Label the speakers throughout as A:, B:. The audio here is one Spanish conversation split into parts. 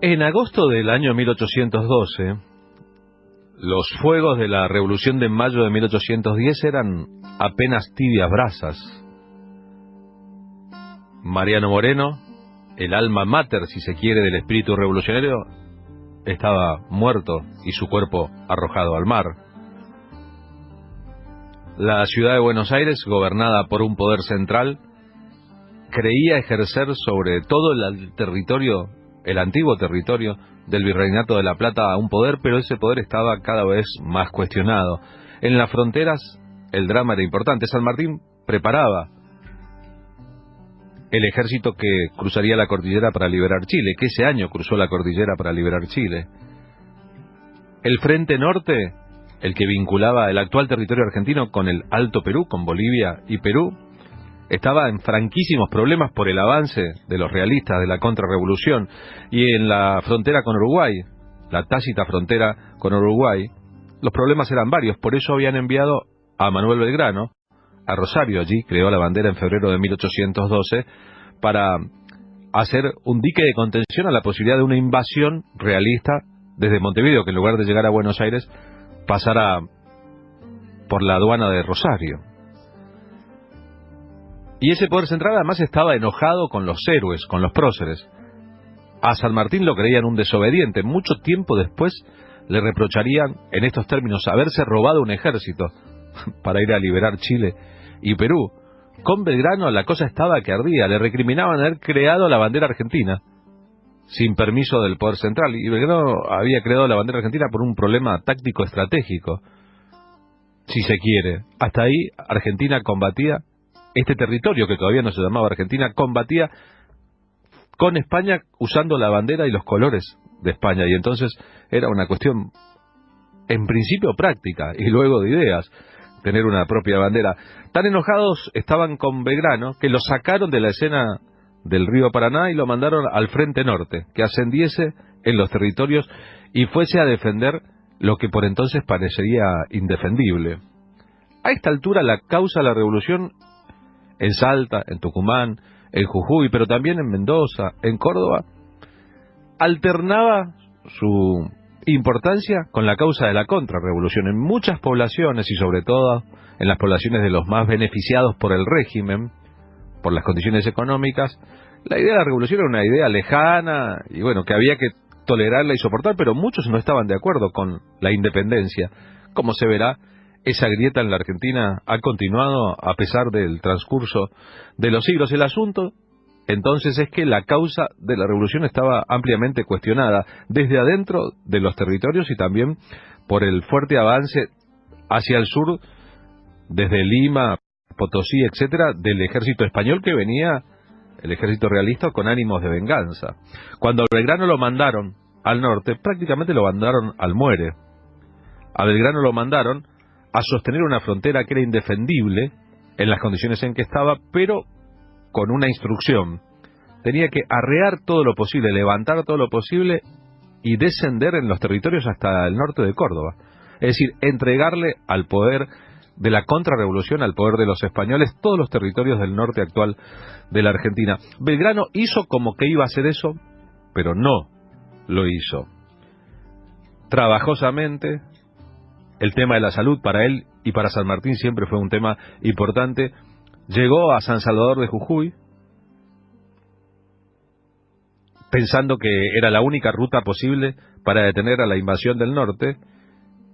A: En agosto del año 1812, los fuegos de la Revolución de Mayo de 1810 eran apenas tibias brasas. Mariano Moreno, el alma mater, si se quiere, del espíritu revolucionario, estaba muerto y su cuerpo arrojado al mar. La ciudad de Buenos Aires, gobernada por un poder central, creía ejercer sobre todo el territorio, el antiguo territorio del Virreinato de la Plata, un poder, pero ese poder estaba cada vez más cuestionado. En las fronteras el drama era importante. San Martín preparaba el ejército que cruzaría la cordillera para liberar Chile, que ese año cruzó la cordillera para liberar Chile. El frente norte, el que vinculaba el actual territorio argentino con el Alto Perú, con Bolivia y Perú, estaba en franquísimos problemas por el avance de los realistas de la contrarrevolución. Y en la frontera con Uruguay, la tácita frontera con Uruguay, los problemas eran varios. Por eso habían enviado a Manuel Belgrano a Rosario. Allí creó la bandera en febrero de 1812 para hacer un dique de contención a la posibilidad de una invasión realista desde Montevideo, que en lugar de llegar a Buenos Aires pasara por la aduana de Rosario. Y ese poder central además estaba enojado con los héroes, con los próceres. A San Martín lo creían un desobediente. Mucho tiempo después le reprocharían en estos términos haberse robado un ejército para ir a liberar Chile y Perú. Con Belgrano la cosa estaba que ardía. Le recriminaban haber creado la bandera argentina sin permiso del poder central. Y Belgrano había creado la bandera argentina por un problema táctico estratégico, si se quiere. Hasta ahí Argentina combatía, este territorio que todavía no se llamaba Argentina, combatía con España usando la bandera y los colores de España. Y entonces era una cuestión en principio práctica y luego de ideas, tener una propia bandera. Tan enojados estaban con Belgrano que lo sacaron de la escena del río Paraná y lo mandaron al frente norte, que ascendiese en los territorios y fuese a defender lo que por entonces parecería indefendible. A esta altura la causa de la revolución en Salta, en Tucumán, en Jujuy, pero también en Mendoza, en Córdoba, alternaba su importancia con la causa de la contrarrevolución. En muchas poblaciones, y sobre todo en las poblaciones de los más beneficiados por el régimen, por las condiciones económicas, la idea de la revolución era una idea lejana, y bueno, que había que tolerarla y soportar, pero muchos no estaban de acuerdo con la independencia. Como se verá, esa grieta en la Argentina ha continuado a pesar del transcurso de los siglos. El asunto, entonces, es que la causa de la revolución estaba ampliamente cuestionada, desde adentro de los territorios y también por el fuerte avance hacia el sur, desde Lima, Potosí, etcétera, del ejército español que venía, el ejército realista, con ánimos de venganza. Cuando a Belgrano lo mandaron al norte, prácticamente lo mandaron al muere. A Belgrano lo mandaron a sostener una frontera que era indefendible en las condiciones en que estaba, pero con una instrucción. Tenía que arrear todo lo posible, levantar todo lo posible y descender en los territorios hasta el norte de Córdoba. Es decir, entregarle al poder de la contrarrevolución, al poder de los españoles, todos los territorios del norte actual de la Argentina. Belgrano hizo como que iba a hacer eso, pero no lo hizo. Trabajosamente, el tema de la salud para él y para San Martín siempre fue un tema importante. Llegó a San Salvador de Jujuy, pensando que era la única ruta posible para detener a la invasión del norte,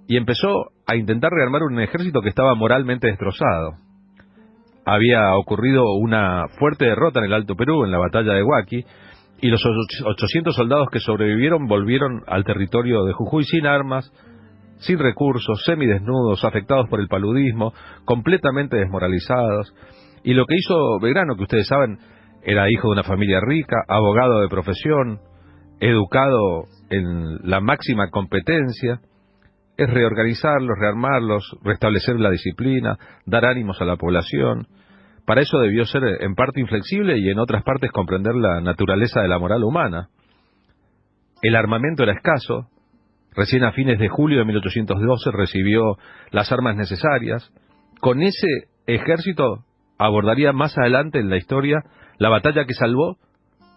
A: y empezó a intentar rearmar un ejército que estaba moralmente destrozado. Había ocurrido una fuerte derrota en el Alto Perú, en la batalla de Huaqui, y los 800 soldados que sobrevivieron volvieron al territorio de Jujuy sin armas, sin recursos, semidesnudos, afectados por el paludismo, completamente desmoralizados. Y lo que hizo Belgrano, que ustedes saben, era hijo de una familia rica, abogado de profesión, educado en la máxima competencia, es reorganizarlos, rearmarlos, restablecer la disciplina, dar ánimos a la población. Para eso debió ser en parte inflexible y en otras partes comprender la naturaleza de la moral humana. El armamento era escaso. Recién a fines de julio de 1812 recibió las armas necesarias. Con ese ejército abordaría más adelante en la historia la batalla que salvó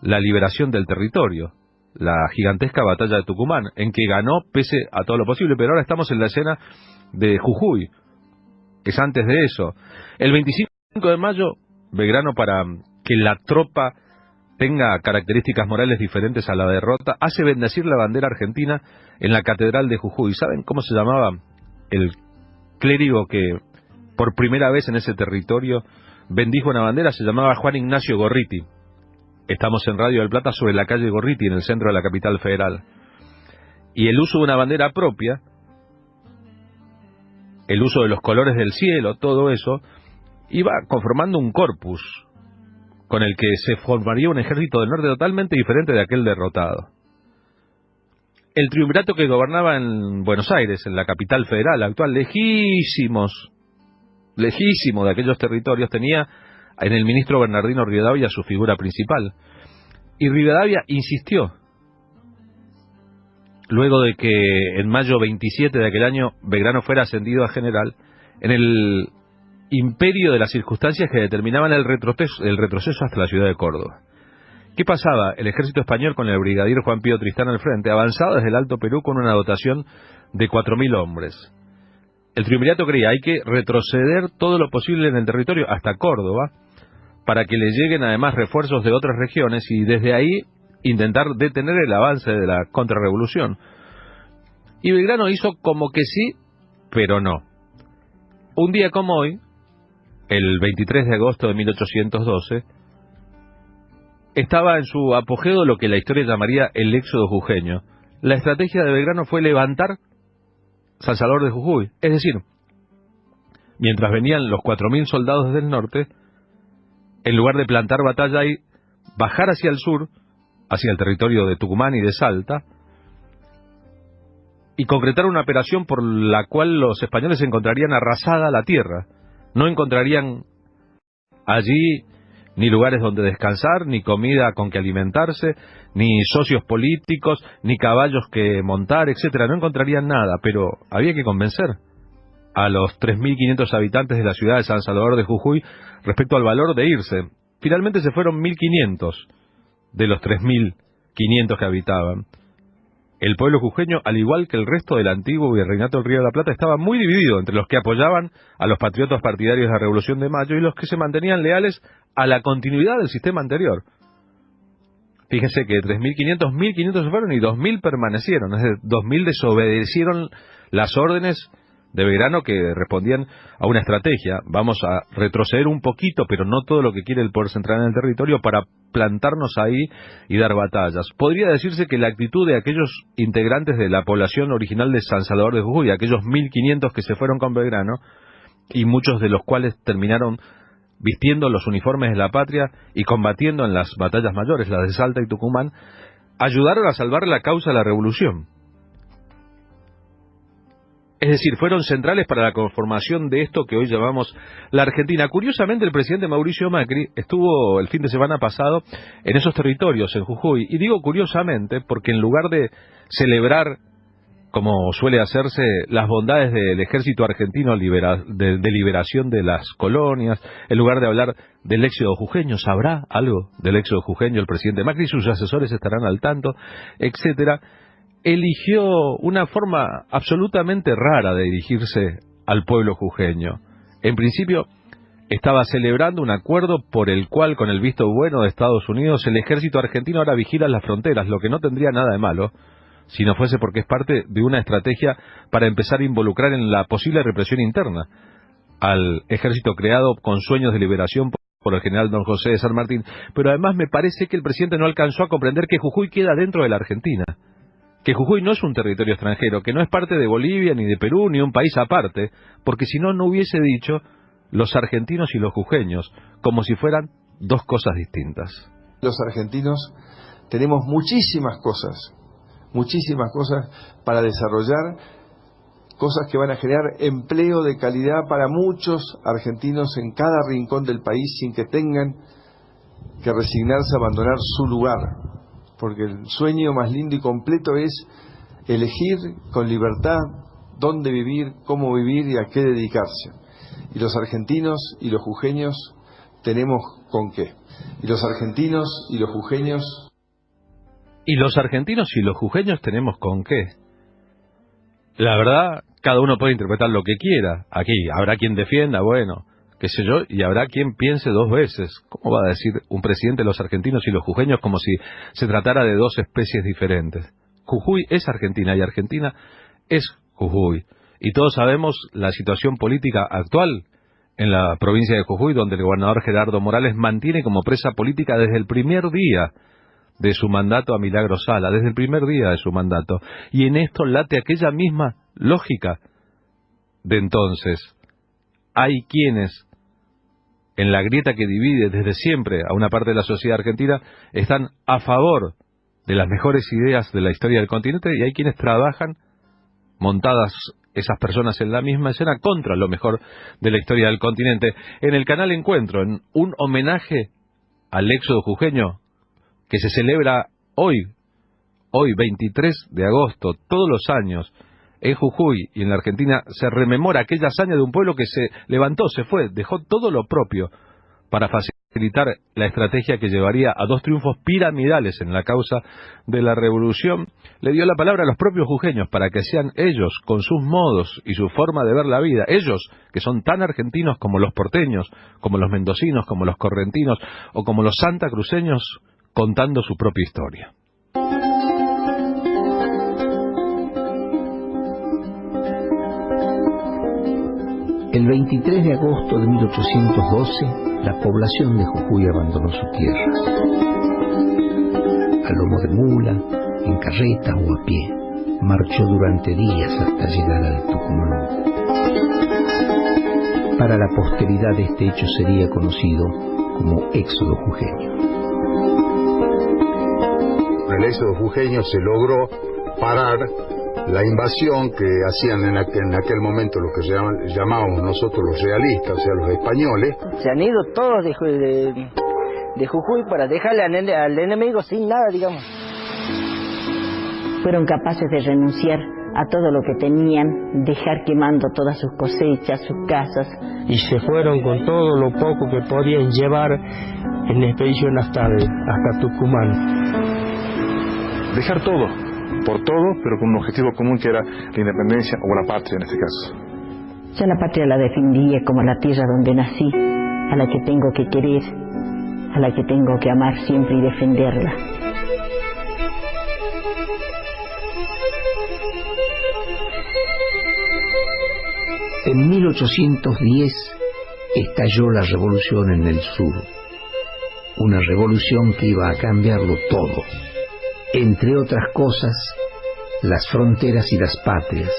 A: la liberación del territorio, la gigantesca batalla de Tucumán, en que ganó pese a todo lo posible, pero ahora estamos en la escena de Jujuy, que es antes de eso. El 25 de mayo, Belgrano, para que la tropa tenga características morales diferentes a la derrota, hace bendecir la bandera argentina en la catedral de Jujuy. ¿Saben cómo se llamaba el clérigo que por primera vez en ese territorio bendijo una bandera? Se llamaba Juan Ignacio Gorriti. Estamos en Radio del Plata, sobre la calle Gorriti, en el centro de la capital federal. Y el uso de una bandera propia, el uso de los colores del cielo, todo eso, iba conformando un corpus con el que se formaría un ejército del norte totalmente diferente de aquel derrotado. El triunvirato que gobernaba en Buenos Aires, en la capital federal actual, lejísimo de aquellos territorios, tenía en el ministro Bernardino Rivadavia su figura principal. Y Rivadavia insistió, luego de que en mayo 27 de aquel año Belgrano fuera ascendido a general, en el imperio de las circunstancias que determinaban el retroceso hasta la ciudad de Córdoba. ¿Qué pasaba? El ejército español, con el brigadier Juan Pío Tristán al frente, avanzaba desde el Alto Perú con una dotación de 4.000 hombres. El triunvirato creía hay que retroceder todo lo posible en el territorio hasta Córdoba, para que le lleguen además refuerzos de otras regiones y desde ahí intentar detener el avance de la contrarrevolución. Y Belgrano hizo como que sí, pero no. Un día como hoy, el 23 de agosto de 1812, estaba en su apogeo lo que la historia llamaría el éxodo jujeño. La estrategia de Belgrano fue levantar San Salvador de Jujuy, es decir, mientras venían los 4.000 soldados del norte, en lugar de plantar batalla ahí, bajar hacia el sur, hacia el territorio de Tucumán y de Salta, y concretar una operación por la cual los españoles encontrarían arrasada la tierra. No encontrarían allí ni lugares donde descansar, ni comida con que alimentarse, ni socios políticos, ni caballos que montar, etcétera. No encontrarían nada, pero había que convencer a los 3.500 habitantes de la ciudad de San Salvador de Jujuy respecto al valor de irse. Finalmente se fueron 1.500 de los 3.500 que habitaban. El pueblo jujeño, al igual que el resto del antiguo virreinato del Río de la Plata, estaba muy dividido entre los que apoyaban a los patriotas partidarios de la Revolución de Mayo y los que se mantenían leales a la continuidad del sistema anterior. Fíjense que de 3.500, 1.500 se fueron y 2.000 permanecieron, es decir, 2.000 desobedecieron las órdenes de Belgrano que respondían a una estrategia. Vamos a retroceder un poquito, pero no todo lo que quiere el poder central en el territorio, para plantarnos ahí y dar batallas. Podría decirse que la actitud de aquellos integrantes de la población original de San Salvador de Jujuy, aquellos 1.500 que se fueron con Belgrano, y muchos de los cuales terminaron vistiendo los uniformes de la patria y combatiendo en las batallas mayores, las de Salta y Tucumán, ayudaron a salvar la causa de la revolución. Es decir, fueron centrales para la conformación de esto que hoy llamamos la Argentina. Curiosamente, el presidente Mauricio Macri estuvo el fin de semana pasado en esos territorios, en Jujuy. Y digo curiosamente porque en lugar de celebrar, como suele hacerse, las bondades del ejército argentino de liberación de las colonias, en lugar de hablar del éxodo jujeño, ¿sabrá algo del éxodo jujeño el presidente Macri? Sus asesores estarán al tanto, etcétera. Eligió una forma absolutamente rara de dirigirse al pueblo jujeño. En principio, estaba celebrando un acuerdo por el cual, con el visto bueno de Estados Unidos, el ejército argentino ahora vigila las fronteras, lo que no tendría nada de malo, si no fuese porque es parte de una estrategia para empezar a involucrar en la posible represión interna al ejército creado con sueños de liberación por el general don José de San Martín. Pero además me parece que el presidente no alcanzó a comprender que Jujuy queda dentro de la Argentina, que Jujuy no es un territorio extranjero, que no es parte de Bolivia, ni de Perú, ni un país aparte, porque si no, no hubiese dicho los argentinos y los jujeños, como si fueran dos cosas distintas.
B: Los argentinos tenemos muchísimas cosas para desarrollar, cosas que van a generar empleo de calidad para muchos argentinos en cada rincón del país, sin que tengan que resignarse a abandonar su lugar. Porque el sueño más lindo y completo es elegir con libertad dónde vivir, cómo vivir y a qué dedicarse. Y los argentinos y los jujeños tenemos con qué. Y los argentinos y los jujeños
A: Y los argentinos y los jujeños tenemos con qué. La verdad, cada uno puede interpretar lo que quiera. Aquí habrá quien defienda, bueno, qué sé yo, y habrá quien piense dos veces. ¿Cómo va a decir un presidente los argentinos y los jujeños como si se tratara de dos especies diferentes? Jujuy es Argentina y Argentina es Jujuy. Y todos sabemos la situación política actual en la provincia de Jujuy, donde el gobernador Gerardo Morales mantiene como presa política desde el primer día de su mandato a Milagro Sala, desde el primer día de su mandato. Y en esto late aquella misma lógica de entonces. Hay quienes, en la grieta que divide desde siempre a una parte de la sociedad argentina, están a favor de las mejores ideas de la historia del continente, y hay quienes trabajan, montadas esas personas en la misma escena, contra lo mejor de la historia del continente. En el canal Encuentro, en un homenaje al éxodo jujeño, que se celebra hoy 23 de agosto, todos los años, en Jujuy y en la Argentina, se rememora aquella hazaña de un pueblo que se levantó, se fue, dejó todo lo propio para facilitar la estrategia que llevaría a dos triunfos piramidales en la causa de la revolución. Le dio la palabra a los propios jujeños para que sean ellos, con sus modos y su forma de ver la vida, ellos que son tan argentinos como los porteños, como los mendocinos, como los correntinos o como los santacruceños, contando su propia historia.
C: El 23 de agosto de 1812, la población de Jujuy abandonó su tierra. A lomo de mula, en carreta o a pie, marchó durante días hasta llegar al Tucumán. Para la posteridad este hecho sería conocido como éxodo jujeño.
D: En el éxodo jujeño se logró parar la invasión que hacían en aquel momento lo que llamábamos nosotros los realistas, o sea, los españoles.
E: Se han ido todos de Jujuy para dejarle al enemigo sin nada, digamos.
F: Fueron capaces de renunciar a todo lo que tenían, dejar quemando todas sus cosechas, sus casas.
G: Y se fueron con todo lo poco que podían llevar en la expedición hasta Tucumán.
H: Dejar todo, por todo, pero con un objetivo común que era la independencia o la patria en este caso.
F: Yo la patria la defendía como la tierra donde nací, a la que tengo que querer, a la que tengo que amar siempre y defenderla.
C: En 1810 estalló la revolución en el sur, una revolución que iba a cambiarlo todo, entre otras cosas, las fronteras y las patrias.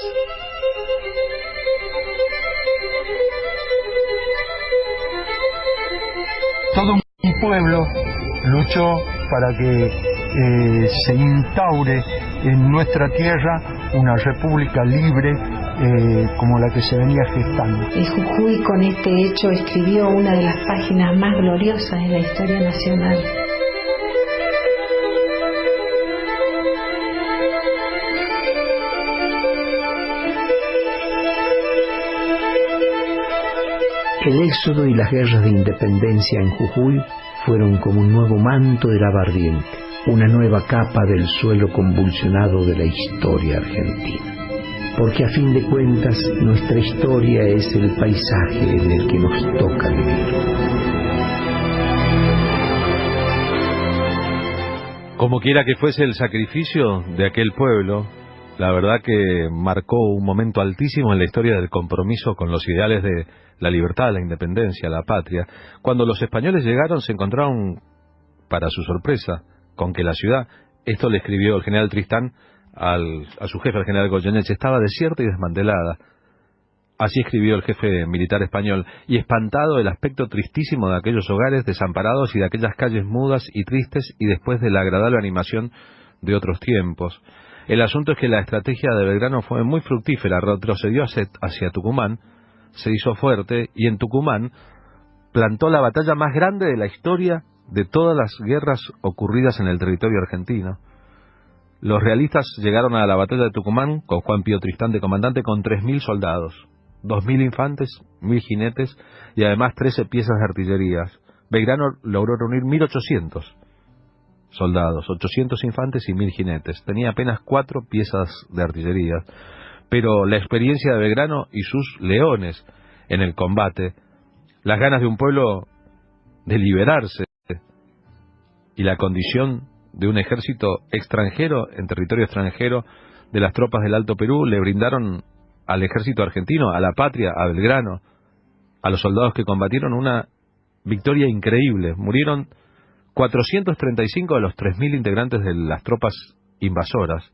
I: Todo un pueblo luchó para que se instaure en nuestra tierra una república libre como la que se venía gestando.
J: Jujuy con este hecho escribió una de las páginas más gloriosas de la historia nacional.
C: El éxodo y las guerras de independencia en Jujuy fueron como un nuevo manto de lava ardiente, una nueva capa del suelo convulsionado de la historia argentina. Porque a fin de cuentas, nuestra historia es el paisaje en el que nos toca vivir.
A: Como quiera que fuese el sacrificio de aquel pueblo, la verdad que marcó un momento altísimo en la historia del compromiso con los ideales de la libertad, la independencia, la patria. Cuando los españoles llegaron se encontraron, para su sorpresa, con que la ciudad, esto le escribió el general Tristán a su jefe, el general Goyeneche, estaba desierta y desmantelada. Así escribió el jefe militar español, y espantado el aspecto tristísimo de aquellos hogares desamparados y de aquellas calles mudas y tristes, y después de la agradable animación de otros tiempos. El asunto es que la estrategia de Belgrano fue muy fructífera, retrocedió hacia Tucumán, se hizo fuerte, y en Tucumán plantó la batalla más grande de la historia de todas las guerras ocurridas en el territorio argentino. Los realistas llegaron a la batalla de Tucumán con Juan Pío Tristán de comandante con 3.000 soldados, 2.000 infantes, 1.000 jinetes y además 13 piezas de artillería. Belgrano logró reunir 1.800 soldados, 800 infantes y 1000 jinetes. Tenía apenas 4 piezas de artillería, pero la experiencia de Belgrano y sus leones en el combate, las ganas de un pueblo de liberarse y la condición de un ejército extranjero en territorio extranjero de las tropas del Alto Perú le brindaron al ejército argentino, a la patria, a Belgrano, a los soldados que combatieron una victoria increíble. Murieron 435 de los 3000 integrantes de las tropas invasoras.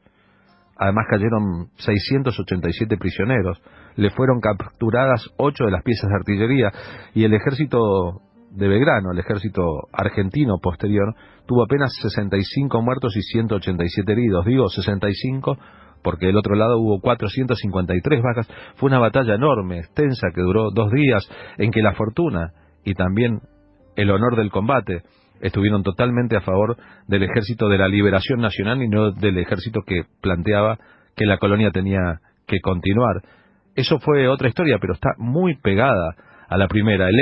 A: Además cayeron 687 prisioneros. Le fueron capturadas 8 de las piezas de artillería y el ejército de Belgrano, el ejército argentino posterior, tuvo apenas 65 muertos y 187 heridos. Digo 65 porque del otro lado hubo 453 bajas. Fue una batalla enorme, extensa, que duró 2 días, en que la fortuna y también el honor del combate estuvieron totalmente a favor del ejército de la liberación nacional y no del ejército que planteaba que la colonia tenía que continuar. Eso fue otra historia, pero está muy pegada a la primera. El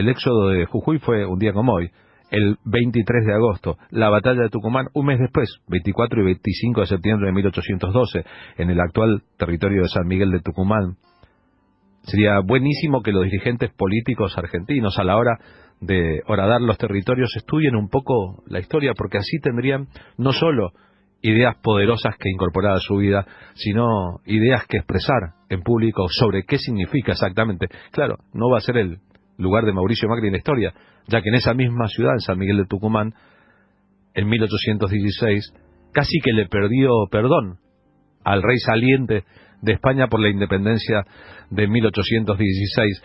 A: éxodo de Jujuy fue un día como hoy, el 23 de agosto. La batalla de Tucumán, un mes después, 24 y 25 de septiembre de 1812, en el actual territorio de San Miguel de Tucumán. Sería buenísimo que los dirigentes políticos argentinos, a la hora de horadar los territorios, estudien un poco la historia, porque así tendrían no solo ideas poderosas que incorporar a su vida, sino ideas que expresar en público sobre qué significa exactamente. Claro, no va a ser el lugar de Mauricio Macri en la historia, ya que en esa misma ciudad, en San Miguel de Tucumán, en 1816, casi que le perdió perdón al rey saliente de España por la independencia de 1816.